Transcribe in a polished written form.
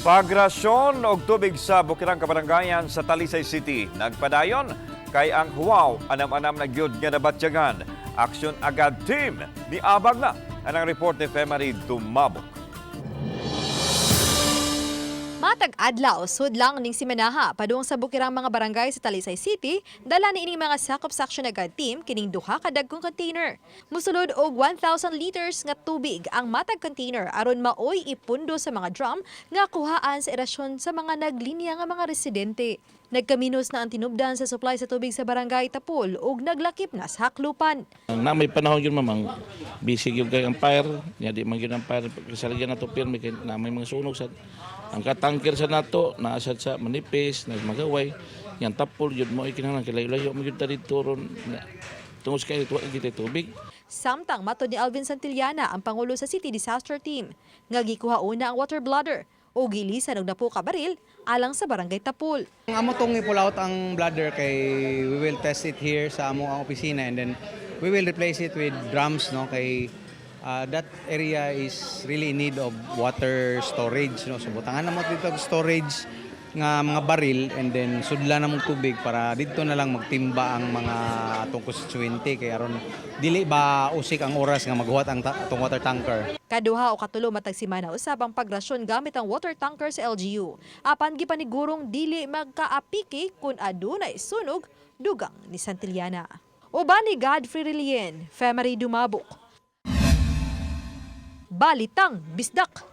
Pagrasyon og tubig sa Bukirang Kabarangayan sa Talisay City. Nagpadayon kay ang huwaw anam-anam na gyud nga nabatyagan. Aksyon agad team ni Abag na. Anang report ni Femari Dumabok. Matag adlaw sud lang ning simanaha padung sa bukirang mga barangay sa Talisay City, dala ni ining mga sakop sa aksyon agad team kining duha ka dagkong container. Musulod og 1,000 liters nga tubig ang matag container aron maoy ipundo sa mga drum nga kuhaan sa irasyon sa mga naglinya nga mga residente. Nagkaminos na ang tinubdan sa supply sa tubig sa barangay Tapul ug naglakip na sa haklupan. Na may panahon yun mamang bisig yung kay umpire, nya di man yun umpire kasalagyan nato pirmi kay na may mga sunog sa ang katangker sa nato naasad sa manipis, nagmagaway, yang Tapul yun mo ikinahanglan kay layo-layo mo yun dito ron tungos kay tuwa kita tubig. Samtang matod ni Alvin Santillana ang pangulo sa City Disaster Team, nga gikuha una ang water bladder o gilisan og napo ka baril alang sa barangay Tapul. Ang amo tong ipull-out ang bladder kay we will test it here sa amo ang opisina and then we will replace it with drums no kay that area is really in need of water storage no. So butangan na mo dito storage nga mga baril and then sudlan na mong tubig para dito na lang magtimba ang mga atong constituente kay aron dili ba usik ang oras nga maghuwat ang atong water tanker. Kaduha o katulo matag semana usab ang pagrasyon gamit ang water tanker sa LGU. Apan gipanigurong dili magkaapiki kun adunay sunog dugang ni Santillana. Uban ni Godfrey Relien, Femari Dumabok. Balitang Bisdak.